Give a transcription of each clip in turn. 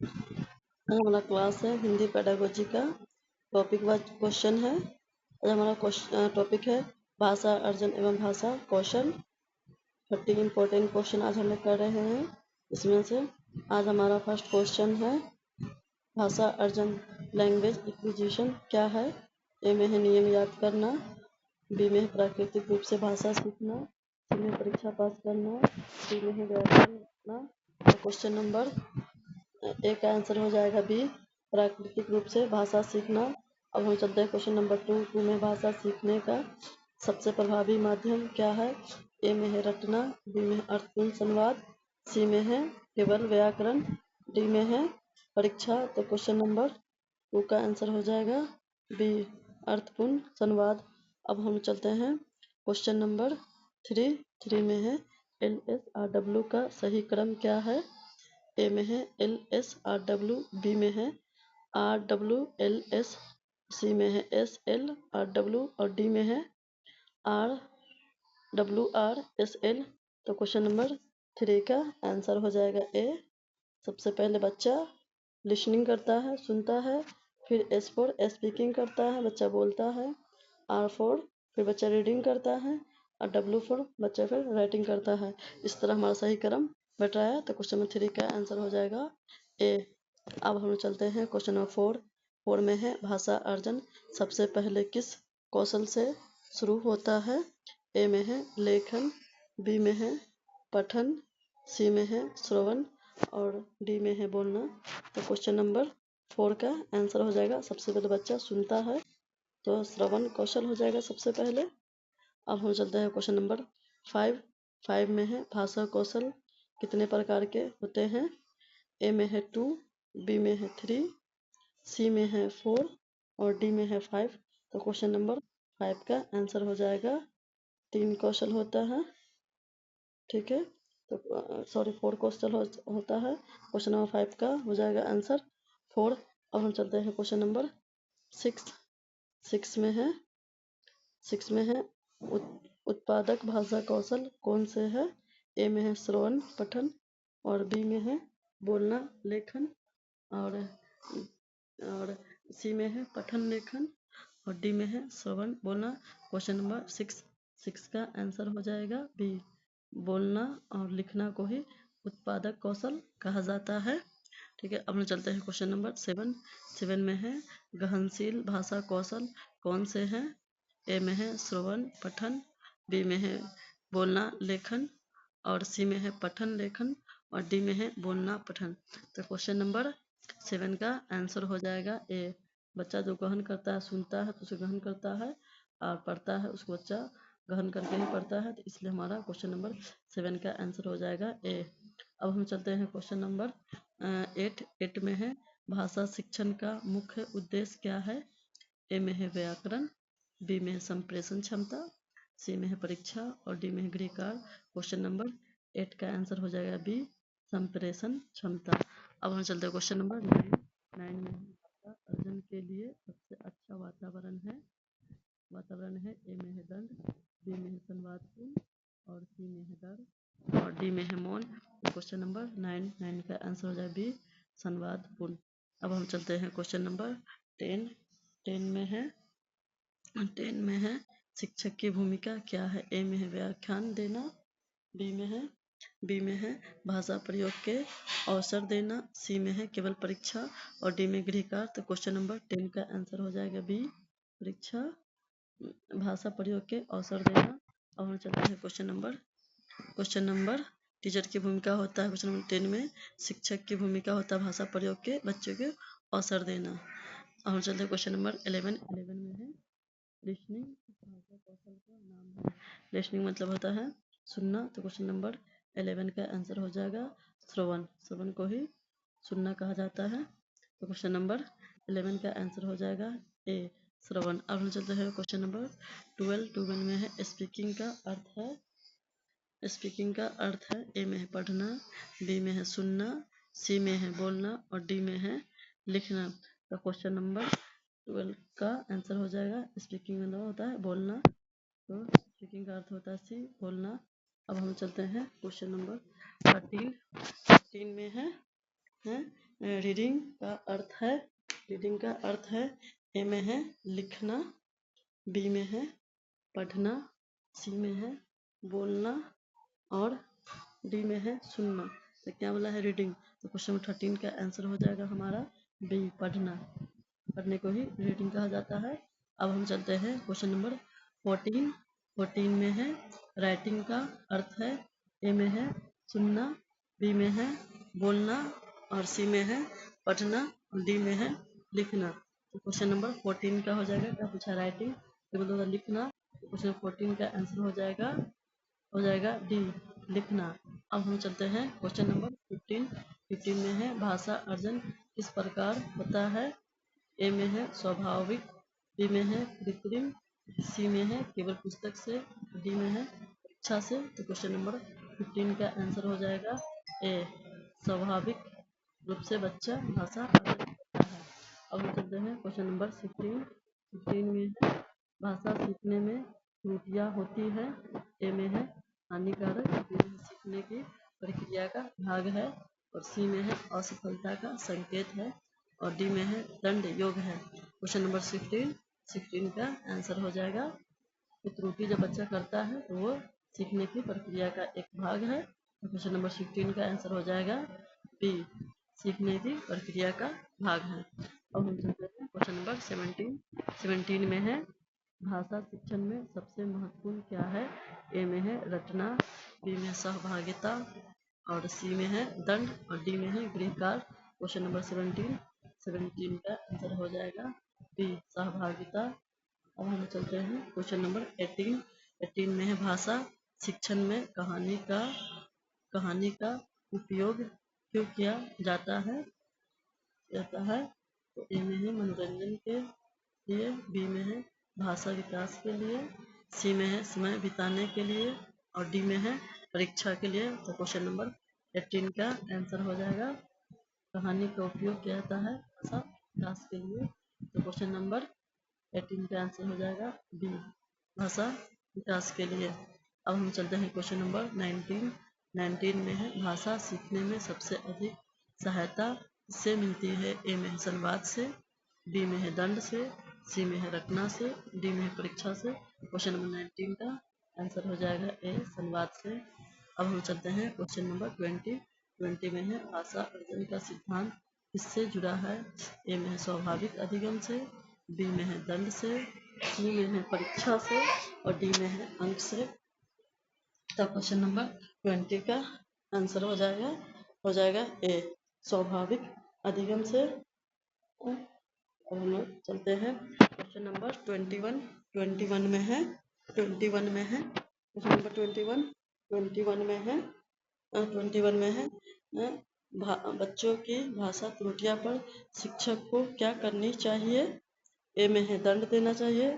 आज हमारा क्लास है हिंदी पेडागोजी का। टॉपिक वाइज क्वेश्चन है। आज हमारा टॉपिक है भाषा अर्जन एवं भाषा कौशल। 30 इम्पोर्टेंट क्वेश्चन आज हम लोग कर रहे हैं। इसमें से आज हमारा फर्स्ट क्वेश्चन है भाषा अर्जन लैंग्वेज एक्विजिशन क्या है। ए में है नियम याद करना, बी में है प्राकृतिक रूप से भाषा सीखना, सी में परीक्षा पास करना, डी में है व्याकरण करना। क्वेश्चन नंबर ए का आंसर हो जाएगा बी, प्राकृतिक रूप से भाषा सीखना। अब हम चलते हैं क्वेश्चन नंबर टू में भाषा सीखने का सबसे प्रभावी माध्यम क्या है। ए में है रटना, बी में है अर्थपूर्ण संवाद, सी में है केवल व्याकरण, डी में है परीक्षा। तो क्वेश्चन नंबर टू का आंसर हो जाएगा बी, अर्थपूर्ण संवाद। अब हम चलते हैं क्वेश्चन नंबर थ्री में है LSRW का सही क्रम क्या है। ए में है LSRW, बी में है RWLS, सी में है SLRW और डी में है RWRSL। तो क्वेश्चन नंबर 3 का आंसर हो जाएगा ए। सबसे पहले बच्चा लिसनिंग करता है, सुनता है, फिर S फॉर स्पीकिंग करता है, बच्चा बोलता है, R फॉर फिर बच्चा रीडिंग करता है और W फॉर बच्चा फिर राइटिंग करता है। इस तरह हमारा सही क्रम बैठ रहा है। तो क्वेश्चन नंबर 3 का आंसर हो जाएगा ए। अब हम चलते हैं क्वेश्चन नंबर 4 में है भाषा अर्जन सबसे पहले किस कौशल से शुरू होता है। ए में है लेखन, बी में है पठन, सी में है श्रवण और डी में है बोलना। तो क्वेश्चन नंबर 4 का आंसर हो जाएगा सबसे पहले बच्चा सुनता है तो श्रवण कौशल हो जाएगा सबसे पहले। अब हम चलते हैं क्वेश्चन नंबर 5 में है भाषा कौशल कितने प्रकार के होते हैं। ए में है 2, बी में है 3, सी में है 4 और डी में है 5। तो क्वेश्चन नंबर 5 का आंसर हो जाएगा 3 कौशल होता है। ठीक है, तो सॉरी 4 क्वेश्चन होता है। क्वेश्चन नंबर 5 का हो जाएगा आंसर 4। अब हम चलते हैं क्वेश्चन नंबर 6 में है उत्पादक भाषा कौशल कौन से है। ए में है श्रवण पठन और बी में है बोलना लेखन और सी में है पठन लेखन और डी में है श्रवण बोलना। क्वेश्चन नंबर 6 का आंसर हो जाएगा बी, बोलना और लिखना को ही उत्पादक कौशल कहा जाता है। ठीक है, अब हम चलते हैं क्वेश्चन नंबर 7 में है गहनशील भाषा कौशल कौन से हैं। ए में है श्रवण पठन, बी में है बोलना लेखन और सी में है पठन लेखन और डी में है बोलना पठन। तो क्वेश्चन नंबर 7 का आंसर हो जाएगा ए। बच्चा जो ग्रहण करता है, सुनता है तो उसे ग्रहण करता है और पढ़ता है उसको बच्चा ग्रहण करके ही पढ़ता है। तो इसलिए हमारा क्वेश्चन नंबर 7 का आंसर हो जाएगा ए। अब हम चलते हैं क्वेश्चन नंबर 8 में है भाषा शिक्षण का मुख्य उद्देश्य क्या है। ए में है व्याकरण, बी में है संप्रेषण क्षमता, सी में है परीक्षा और डी में है गृहकार। क्वेश्चन नंबर 8 का आंसर हो जाएगा बी, संप्रेषण क्षमता। अब हम चलते हैं क्वेश्चन नंबर 9 में है भाषा अर्जन के लिए सबसे अच्छा वातावरण है। ए में है दंड, बी में है संवादपूर्ण और सी में है डर और डी में है मौन। क्वेश्चन नंबर 9 का आंसर हो जाए बी, संवादपूर्ण। अब हम चलते हैं क्वेश्चन नंबर 10 में है शिक्षक की भूमिका क्या है। ए में है व्याख्यान देना, बी में है भाषा प्रयोग के अवसर देना, सी में है केवल परीक्षा और डी में गृहकार। तो क्वेश्चन नंबर 10 का आंसर हो जाएगा बी, परीक्षा भाषा प्रयोग के अवसर देना। और हम चलते हैं क्वेश्चन नंबर टीचर की भूमिका होता है। क्वेश्चन नंबर 10 में शिक्षक की भूमिका होता है भाषा प्रयोग के बच्चों के अवसर देना। और हम चलते हैं क्वेश्चन नंबर 11 में है लिसनिंग भाषा कौशल का नाम है। लिसनिंग मतलब होता है सुनना। तो क्वेश्चन नंबर 11 का आंसर हो जाएगा श्रवण को ही सुनना कहा जाता है। तो क्वेश्चन नंबर 11 का आंसर हो जाएगा ए, श्रवण। अब हम चलते हैं क्वेश्चन नंबर 12 में है स्पीकिंग का अर्थ है। ए में है पढ़ना, बी में है सुनना, सी में है बोलना और डी में है लिखना। तो क्वेश्चन नंबर 12 का आंसर हो जाएगा स्पीकिंग मतलब होता है बोलना। तो स्पीकिंग का अर्थ होता है सी, बोलना। अब हम चलते हैं क्वेश्चन नंबर 13 में है रीडिंग का अर्थ है ए में है लिखना, बी में है पढ़ना, सी में है बोलना और डी में है सुनना। तो क्या बोला है रीडिंग, तो क्वेश्चन नंबर 13 का आंसर हो जाएगा हमारा बी पढ़ना। पढ़ने को ही रीडिंग कहा जाता है। अब हम चलते हैं क्वेश्चन नंबर 14। 14 में है राइटिंग का अर्थ है ए में है सुनना, बी में है बोलना और सी में है पढ़ना और डी में है लिखना। तो क्वेश्चन नंबर 14 का हो जाएगा, क्या पूछा राइटिंग, तो बोला लिखना। तो क्वेश्चन 14 का आंसर हो जाएगा डी लिखना। अब हम चलते हैं क्वेश्चन नंबर 15। 15 में है भाषा अर्जन किस प्रकार होता है, ए में है स्वाभाविक, बी में है कृत्रिम, सी में है केवल पुस्तक से, डी में है परीक्षा से। तो क्वेश्चन नंबर 15 का आंसर हो जाएगा ए स्वाभाविक रूप से बच्चा भाषा अर्जन करता है। अब हम चलते हैं क्वेश्चन नंबर 16। 16 में है भाषा सीखने में त्रुटियां होती है, ए में है हानिकारक, बी में सीखने की प्रक्रिया का भाग है और सी में है असफलता का संकेत है और डी में है दंड योग है। क्वेश्चन नंबर 16 का आंसर हो जाएगा कि त्रुटि जब बच्चा करता है तो वो सीखने की प्रक्रिया का एक भाग है। तो क्वेश्चन नंबर 16 का आंसर हो जाएगा बी सीखने की प्रक्रिया का भाग है। अब हम चलते हैं क्वेश्चन नंबर 17। 17 में है भाषा शिक्षण में सबसे महत्वपूर्ण क्या है, ए में है रटना, बी में सहभागिता और सी में है दंड और डी में है गृहकार्य। क्वेश्चन नंबर 17 का आंसर हो जाएगा बी सहभागिता। अब हम चलते हैं क्वेश्चन नंबर 18। 18 में है भाषा शिक्षण में कहानी का उपयोग क्यों किया जाता है, तो ए में है मनोरंजन के लिए, बी में है भाषा विकास के लिए, सी में है समय बिताने के लिए और डी में है परीक्षा के लिए। तो क्वेश्चन नंबर 18 का आंसर हो जाएगा कहानी का उपयोग किया जाता है भाषा विकास के लिए। तो क्वेश्चन नंबर 18 का आंसर हो जाएगा बी भाषा विकास के लिए। अब हम चलते हैं क्वेश्चन नंबर 19। 19 में है भाषा सीखने में सबसे अधिक सहायता से मिलती है, ए में है संवाद से, बी में है दंड से, सी में है रटना से, डी में है परीक्षा से। क्वेश्चन नंबर 19 का आंसर हो जाएगा ए संवाद से। अब हम चलते हैं क्वेश्चन नंबर 20। 20 में है भाषा अर्जन का सिद्धांत किससे जुड़ा है, ए में है स्वाभाविक अधिगम से, बी में है दंड से, सी में है परीक्षा से और डी में है अंक से। तो क्वेश्चन नंबर 20 का आंसर हो जाएगा ए स्वाभाविक अधिगम से। अब हम लोग चलते हैं क्वेश्चन नंबर 21। 21 में है क्वेश्चन नंबर 21 में है 21 में है बच्चों की भाषा त्रुटियां पर शिक्षक को क्या करनी चाहिए, ए में है दंड देना चाहिए,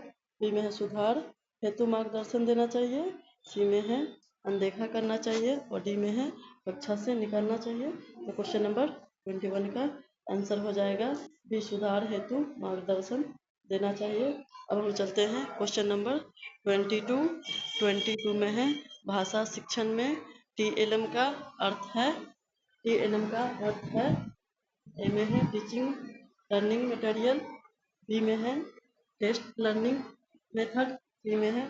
बी में है सुधार हेतु मार्गदर्शन देना चाहिए, सी में है अनदेखा करना चाहिए और डी में है कक्षा से निकालना चाहिए। तो क्वेश्चन नंबर 21 का आंसर हो जाएगा बी सुधार हेतु मार्गदर्शन देना चाहिए। अब हम चलते हैं क्वेश्चन नंबर 22। 22 में है भाषा शिक्षण में TLM का अर्थ है, ए में है टीचिंग लर्निंग मटेरियल, बी में है टेस्ट लर्निंग मेथड, सी में है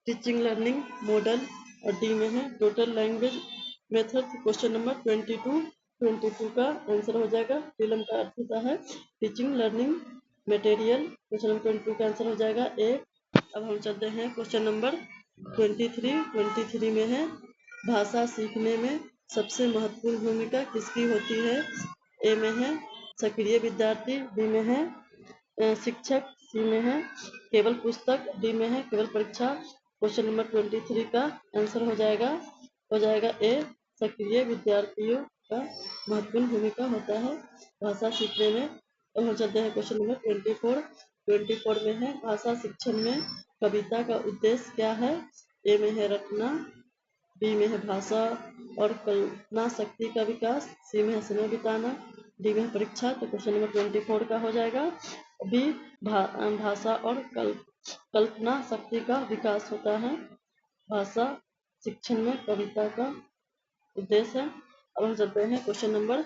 टीचिंग लर्निंग मॉडल और डी में है total language method. Question number 22 का आंसर हो जाएगा TLM का अर्थ होता है teaching learning material. Question number 22 का आंसर हो जाएगा ए। अब हम चलते हैं क्वेश्चन नंबर 23। 23 में है भाषा सीखने में सबसे महत्वपूर्ण भूमिका किसकी होती है, ए में है सक्रिय विद्यार्थी, बी में है शिक्षक, सी में है केवल पुस्तक, डी में है केवल परीक्षा। क्वेश्चन नंबर 23 का आंसर हो जाएगा ए सक्रिय विद्यार्थियों का महत्वपूर्ण भूमिका होता है भाषा सीखने में। अब हम चलते हैं क्वेश्चन नंबर 24। 24 में है भाषा शिक्षण में कविता का उद्देश्य क्या है, ए में है रटना, बी में है भाषा और कल्पना शक्ति का विकास, सी में है समय बिताना, डी में है परीक्षा। तो क्वेश्चन नंबर 24 का हो जाएगा बी भाषा और कल्पना शक्ति का विकास होता है भाषा शिक्षण में कविता का उद्देश्य है। अब हम चलते हैं क्वेश्चन नंबर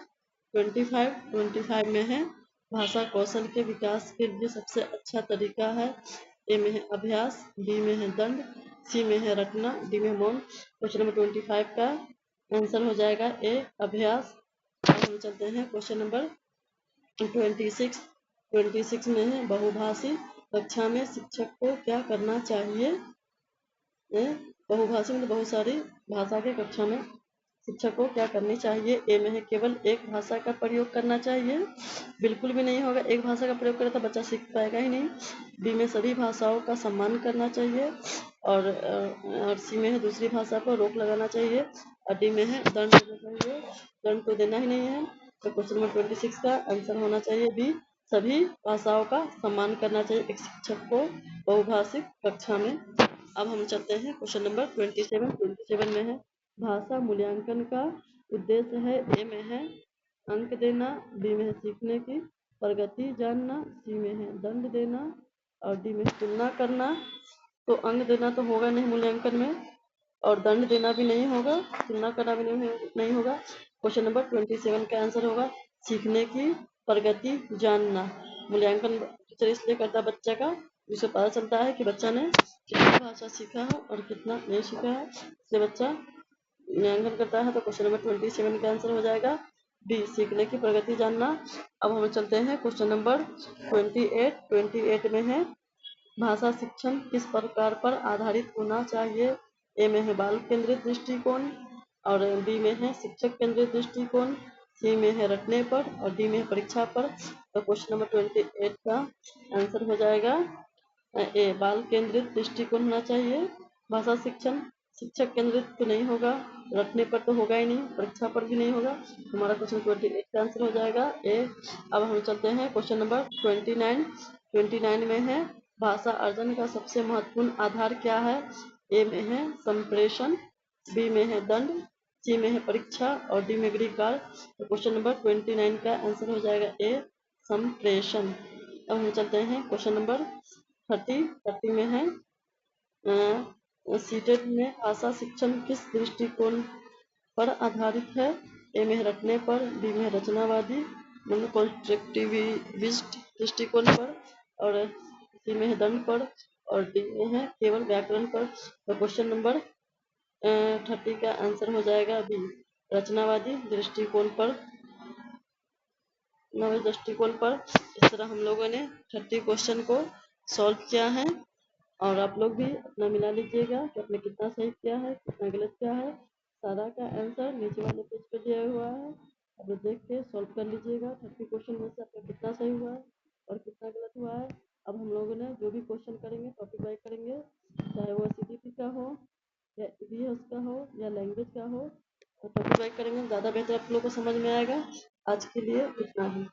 25 में है भाषा कौशल के विकास के लिए सबसे अच्छा तरीका है। ए में है अभ्यास, बी में है दंड, सी में है रटना, डी में है मौन। क्वेश्चन नंबर 25 का आंसर हो जाएगा ए अभ्यास। अब हम चलते हैं क्वेश्चन नंबर 26 में है बहुभाषी कक्षा में शिक्षक को क्या करना चाहिए। बहुभाषी मतलब बहुत सारी भाषा के कक्षा में शिक्षक को क्या करनी चाहिए। ए में है केवल एक भाषा का प्रयोग करना चाहिए, बिल्कुल भी नहीं होगा, एक भाषा का प्रयोग करे तो बच्चा सीख पाएगा ही नहीं। बी में सभी भाषाओं का सम्मान करना चाहिए, और सी में है दूसरी भाषा पर रोक लगाना चाहिए, और डी में है दंड देना चाहिए। दंड तो देना ही नहीं है, तो क्वेश्चन नंबर 26 का आंसर होना चाहिए बी, सभी भाषाओं का सम्मान करना चाहिए एक शिक्षक को बहुभाषिक कक्षा में। अब हम चलते हैं क्वेश्चन नंबर 27 में है भाषा मूल्यांकन का उद्देश्य है। ए में है अंक देना, बी में है सीखने की प्रगति जानना, सी में है दंड देना, और डी में तुलना करना। तो अंक देना तो होगा नहीं मूल्यांकन में, और दंड देना भी नहीं होगा, तुलना करना भी नहीं होगा। क्वेश्चन नंबर 27 का आंसर होगा सीखने की प्रगति जानना। मूल्यांकन टीचर इसलिए करता है बच्चा का, जिससे पता चलता है कि बच्चा ने कितना भाषा सीखा है और कितना नहीं सीखा है, इसलिए बच्चा मूल्यांकन करता है। तो क्वेश्चन नंबर 27 का आंसर हो जाएगा बी, सीखने की प्रगति जानना। अब हम चलते हैं क्वेश्चन नंबर 28 में है भाषा शिक्षण किस प्रकार पर आधारित होना चाहिए। ए में है बाल केंद्रित दृष्टिकोण, और बी में है शिक्षक केंद्रित दृष्टिकोण, सी में है रटने पर, और डी में है परीक्षा पर। तो क्वेश्चन नंबर 28 का आंसर हो जाएगा ए, बाल केंद्रित दृष्टिकोण होना चाहिए भाषा शिक्षण। शिक्षक केंद्रित तो नहीं होगा, रटने पर तो होगा ही नहीं, परीक्षा पर भी नहीं होगा। हमारा क्वेश्चन 28 का आंसर हो जाएगा ए। अब हम चलते हैं क्वेश्चन नंबर 29 में है भाषा अर्जन का सबसे महत्वपूर्ण आधार क्या है। ए में है संप्रेषण, बी में है दंड, सी में है परीक्षा, और डी में गृहकार्य। तो क्वेश्चन नंबर 29 का आंसर हो जाएगा ए संप्रेषण। अब हम चलते हैं क्वेश्चन नंबर 30 में है सीटेट में भाषा शिक्षण किस दृष्टिकोण पर आधारित है। ए में है रटने पर, बी में है रचनावादी मतलब कॉन्स्ट्रक्टिविस्ट दृष्टिकोण पर, और सी में है दंड पर, और डी में है केवल व्याकरण पर। तो क्वेश्चन नंबर 30 का आंसर हो जाएगा बी, रचनावादी दृष्टिकोण पर। नवे दृष्टिकोण पर इस तरह हम लोगों ने 30 क्वेश्चन को सॉल्व किया है, और आप लोग भी अपना मिला लीजिएगा कि आपने कितना सही किया है कितना गलत किया है। सारा का आंसर नीचे वाले पेज पर दिया हुआ है, आप लोग देख के सॉल्व कर लीजिएगा। 30 क्वेश्चन में से आपका कितना सही हुआ है और कितना गलत हुआ है। अब हम लोगों ने जो भी क्वेश्चन करेंगे टॉपिक वाइज करेंगे, चाहे वो CBT का हो या EVS का हो या लैंग्वेज का हो, टॉपिक वाइज करेंगे, ज़्यादा बेहतर आप लोग को समझ में आएगा। आज के लिए इतना ही।